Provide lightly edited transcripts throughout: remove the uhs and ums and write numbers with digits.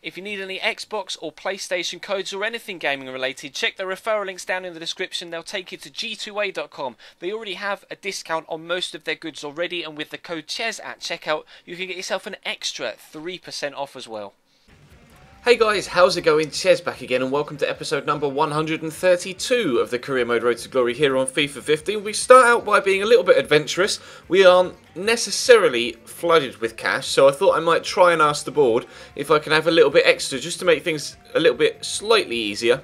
If you need any Xbox or PlayStation codes or anything gaming related, check the referral links down in the description. They'll take you to g2a.com. They already have a discount on most of their goods already, and with the code CHES at checkout, you can get yourself an extra 3% off as well. Hey guys, how's it going? Chez back again, and welcome to episode number 132 of the Career Mode Road to Glory here on FIFA 15. We start out by being a little bit adventurous. We aren't necessarily flooded with cash, so I thought I might try and ask the board if I can have a little bit extra just to make things a little bit slightly easier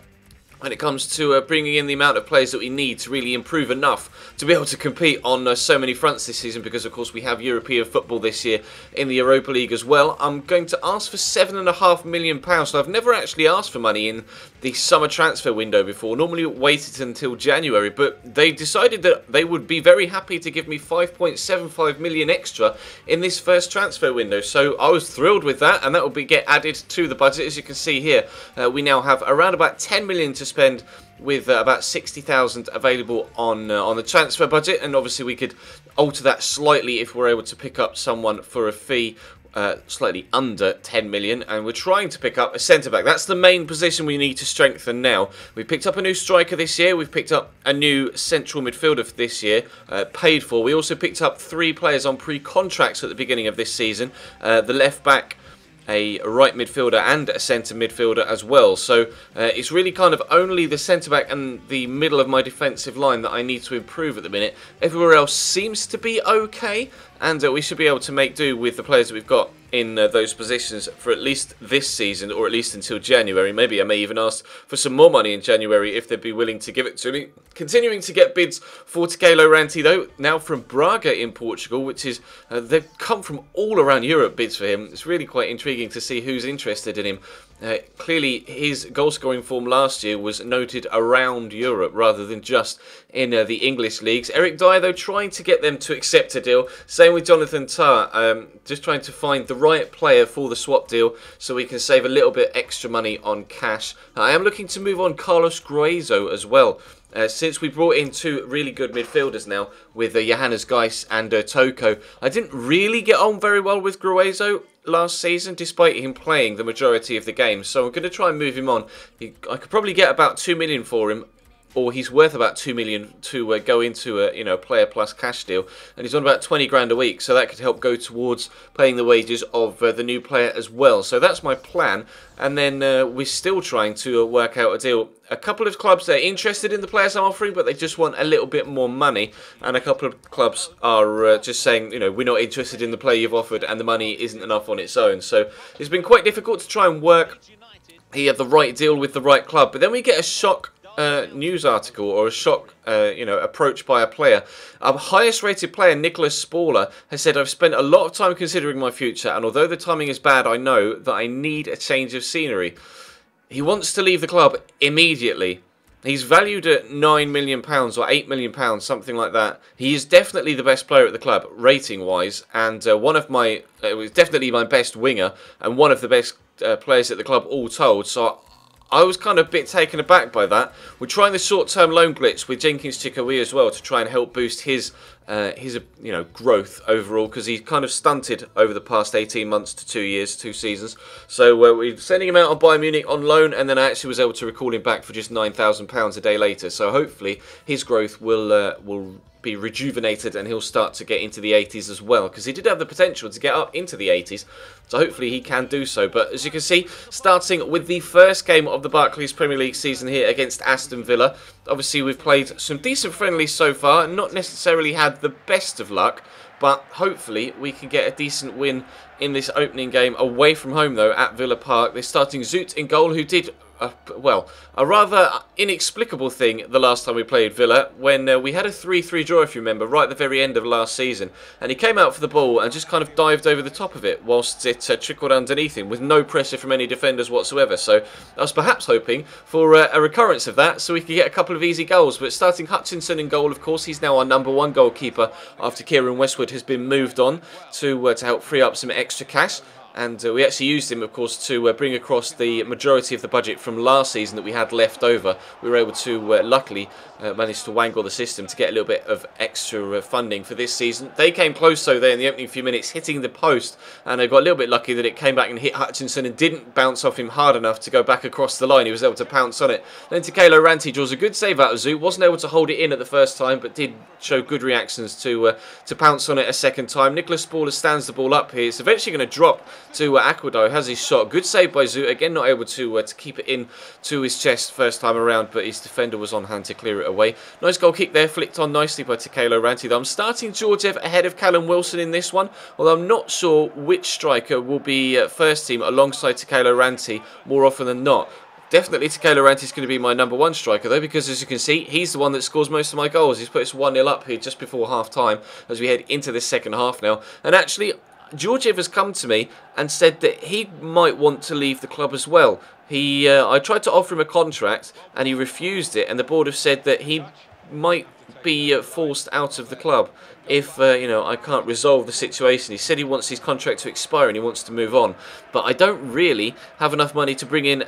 when it comes to bringing in the amount of players that we need to really improve enough to be able to compete on so many fronts this season, because of course we have European football this year in the Europa League as well. I'm going to ask for £7.5 million, so I've never actually asked for money in the summer transfer window before. Normally it waited until January, but they decided that they would be very happy to give me 5.75 million extra in this first transfer window, so I was thrilled with that, and that will get added to the budget. As you can see here, we now have around about 10 million to spend, with about 60,000 available on the transfer budget, and obviously we could alter that slightly if we're able to pick up someone for a fee slightly under 10 million, and we're trying to pick up a centre-back. That's the main position we need to strengthen now. We picked up a new striker this year, we've picked up a new central midfielder for this year, paid for. We also picked up 3 players on pre-contracts at the beginning of this season, the left-back, a right midfielder and a centre midfielder as well. So it's really kind of only the centre-back and the middle of my defensive line that I need to improve at the minute. Everywhere else seems to be okay, and we should be able to make do with the players that we've got in those positions for at least this season, or at least until January. Maybe I may even ask for some more money in January if they'd be willing to give it to me. Continuing to get bids for Takelo Ranti though, now from Braga in Portugal, which is, they've come from all around Europe, bids for him. It's really quite intriguing to see who's interested in him. Clearly his goal scoring form last year was noted around Europe rather than just in the English leagues. Eric Dyer though trying to get them to accept a deal. Same with Jonathan Tah, just trying to find the right player for the swap deal so we can save a little bit extra money on cash. I am looking to move on Carlos Gruezo as well. Since we brought in 2 really good midfielders now with Johannes Geis and Toko, I didn't really get on very well with Gruezo last season, despite him playing the majority of the games. So I'm going to try and move him on. I could probably get about 2 million for him, or he's worth about 2 million to go into a player plus cash deal, and he's on about 20 grand a week, so that could help go towards paying the wages of the new player as well. So that's my plan, and then we're still trying to work out a deal. A couple of clubs that are interested in the players I'm offering, but they just want a little bit more money, and a couple of clubs are just saying, we're not interested in the player you've offered, and the money isn't enough on its own. So it's been quite difficult to try and work here the right deal with the right club, but then we get a shock news article, or a shock approach by a player. Our highest rated player, Nicholas Spaller, has said, "I've spent a lot of time considering my future, and although the timing is bad, I know that I need a change of scenery." He wants to leave the club immediately. He's valued at £9 million or £8 million, something like that. He is definitely the best player at the club, rating-wise, and one of my, it was definitely my best winger, and one of the best players at the club all told. So I was kind of a bit taken aback by that. We're trying the short-term loan glitch with Jenkins Chikoui as well to try and help boost his growth overall, because he's kind of stunted over the past 18 months to 2 years, 2 seasons. So we're sending him out on Bayern Munich on loan, and then I actually was able to recall him back for just £9,000 a day later. So hopefully his growth will be rejuvenated, and he'll start to get into the 80s as well, because he did have the potential to get up into the 80s, so hopefully he can do so. But as you can see, starting with the first game of the Barclays Premier League season here against Aston Villa, obviously we've played some decent friendlies so far, not necessarily had the best of luck, but hopefully we can get a decent win in this opening game away from home though at Villa Park. They're starting Zoot in goal, who did a rather inexplicable thing the last time we played Villa, when we had a 3-3 draw, if you remember, right at the very end of last season, and he came out for the ball and just kind of dived over the top of it whilst it trickled underneath him with no pressure from any defenders whatsoever. So I was perhaps hoping for a recurrence of that so we could get a couple of easy goals. But starting Hutchinson in goal, of course, he's now our #1 goalkeeper after Kieran Westwood has been moved on to help free up some extra cash. and we actually used him, of course, to bring across the majority of the budget from last season that we had left over. We were able to, luckily, manage to wangle the system to get a little bit of extra funding for this season. They came close, though, there in the opening few minutes, hitting the post, and they got a little bit lucky that it came back and hit Hutchinson and didn't bounce off him hard enough to go back across the line. He was able to pounce on it. Then Takalo Ranti draws a good save out of Zoot. Wasn't able to hold it in at the first time, but did show good reactions to pounce on it a second time. Nicholas Spaller stands the ball up here. It's eventually going to drop to Aquado. Has his shot. Good save by Zoot. Again, not able to keep it in to his chest first time around, but his defender was on hand to clear it away. Nice goal kick there, flicked on nicely by Takalo Ranti, though. I'm starting Georgiev ahead of Callum Wilson in this one, although I'm not sure which striker will be first team alongside Takalo Ranti more often than not. Definitely Takalo Ranti is going to be my number one striker, though, because as you can see, he's the one that scores most of my goals. He's put us 1-0 up here just before half-time as we head into the second half now. And actually, Georgiev has come to me and said that he might want to leave the club as well. I tried to offer him a contract and he refused it, and the board have said that he might be forced out of the club if I can't resolve the situation. He said he wants his contract to expire and he wants to move on, but I don't really have enough money to bring in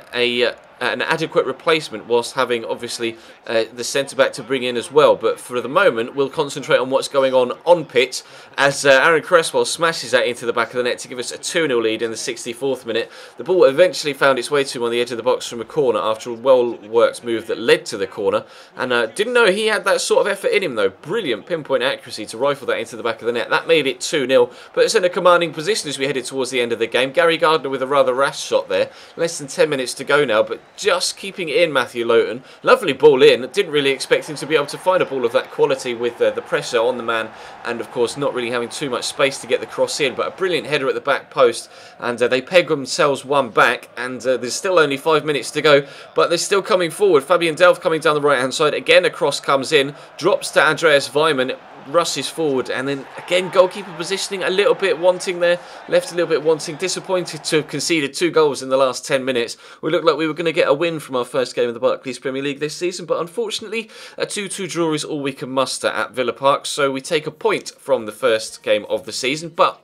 an adequate replacement, whilst having obviously the centre-back to bring in as well. But for the moment, we'll concentrate on what's going on pitch as Aaron Cresswell smashes that into the back of the net to give us a 2-0 lead in the 64th minute. The ball eventually found its way to him on the edge of the box from a corner after a well-worked move that led to the corner, and didn't know he had that sort of effort in him, though. Brilliant pinpoint accuracy to rifle that into the back of the net. That made it 2-0, but it's in a commanding position as we headed towards the end of the game. Gary Gardner with a rather rash shot there. Less than 10 minutes to go now, but just keeping it in, Matthew Lowton. Lovely ball in. Didn't really expect him to be able to find a ball of that quality with the pressure on the man, and of course not really having too much space to get the cross in, but a brilliant header at the back post, and they peg themselves one back, and there's still only 5 minutes to go, but they're still coming forward. Fabian Delph coming down the right hand side. Again, a cross comes in, drops to Andreas Weimann, rushes forward, and then again goalkeeper positioning a little bit wanting there, left a little bit wanting, disappointed to have conceded 2 goals in the last 10 minutes. We looked like we were going to get a win from our first game of the Barclays Premier League this season, but unfortunately a 2-2 draw is all we can muster at Villa Park, so we take a point from the first game of the season. But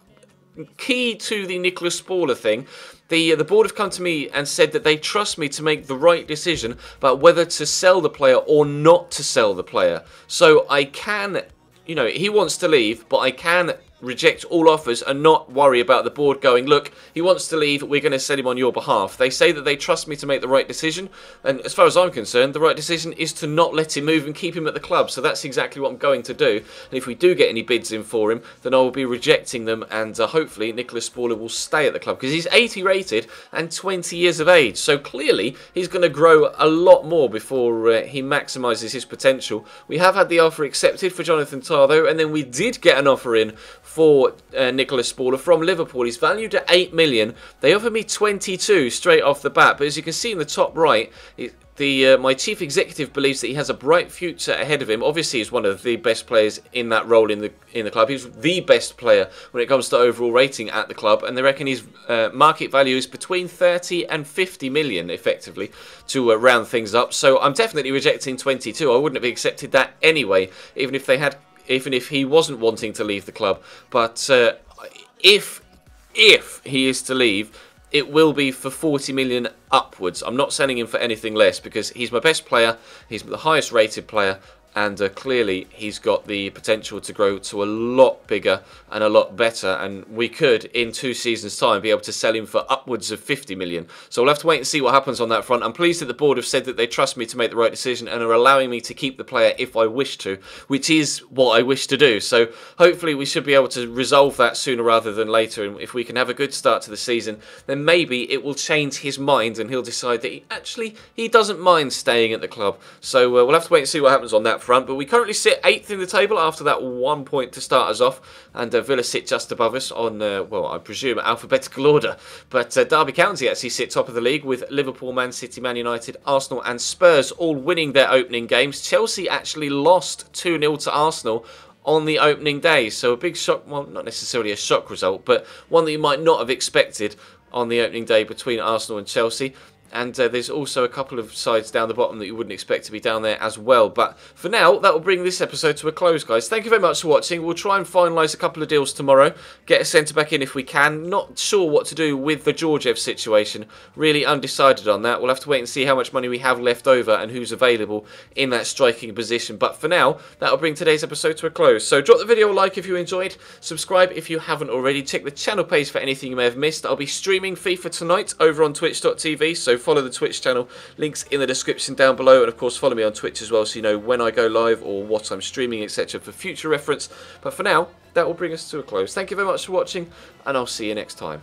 key to the Nicholas Spaller thing, the board have come to me and said that they trust me to make the right decision about whether to sell the player or not to sell the player. So I can, he wants to leave, but I can reject all offers and not worry about the board going, look, he wants to leave, we're going to sell him on your behalf. They say that they trust me to make the right decision, and as far as I'm concerned, the right decision is to not let him move and keep him at the club. So that's exactly what I'm going to do, and if we do get any bids in for him, then I will be rejecting them, and hopefully Nicholas Spaller will stay at the club, because he's 80 rated and 20 years of age, so clearly he's going to grow a lot more before he maximises his potential. We have had the offer accepted for Jonathan Tah, though, and then we did get an offer in for Nicholas Spaller from Liverpool. He's valued at 8 million. They offered me 22 straight off the bat, but as you can see in the top right, my chief executive believes that he has a bright future ahead of him. Obviously, he's one of the best players in that role in the club. He's the best player when it comes to overall rating at the club, and they reckon his market value is between 30 and 50 million, effectively, to round things up. So I'm definitely rejecting 22. I wouldn't have accepted that anyway, even if he wasn't wanting to leave the club. But if he is to leave, it will be for 40 million upwards. I'm not selling him for anything less, because he's my best player, he's the highest rated player, and clearly he's got the potential to grow to a lot bigger and a lot better, and we could in 2 seasons time be able to sell him for upwards of 50 million. So we'll have to wait and see what happens on that front. I'm pleased that the board have said that they trust me to make the right decision and are allowing me to keep the player if I wish to, which is what I wish to do. So hopefully we should be able to resolve that sooner rather than later, and if we can have a good start to the season, then maybe it will change his mind and he'll decide that he doesn't mind staying at the club. So we'll have to wait and see what happens on that front, but we currently sit 8th in the table after that 1 point to start us off, and Villa sit just above us on, I presume, alphabetical order. But Derby County actually sit top of the league with Liverpool, Man City, Man United, Arsenal and Spurs all winning their opening games. Chelsea actually lost 2-0 to Arsenal on the opening day, so a big shock, well, not necessarily a shock result, but one that you might not have expected on the opening day between Arsenal and Chelsea. And there's also a couple of sides down the bottom that you wouldn't expect to be down there as well. But for now, that will bring this episode to a close, guys. Thank you very much for watching. We'll try and finalise a couple of deals tomorrow. Get a centre-back in if we can. Not sure what to do with the Georgiev situation. Really undecided on that. We'll have to wait and see how much money we have left over and who's available in that striking position. But for now, that will bring today's episode to a close. So drop the video a like if you enjoyed. Subscribe if you haven't already. Check the channel page for anything you may have missed. I'll be streaming FIFA tonight over on twitch.tv, so follow the Twitch channel, links in the description down below, and of course follow me on Twitch as well so you know when I go live or what I'm streaming, etc. for future reference. But for now, that will bring us to a close. Thank you very much for watching, and I'll see you next time.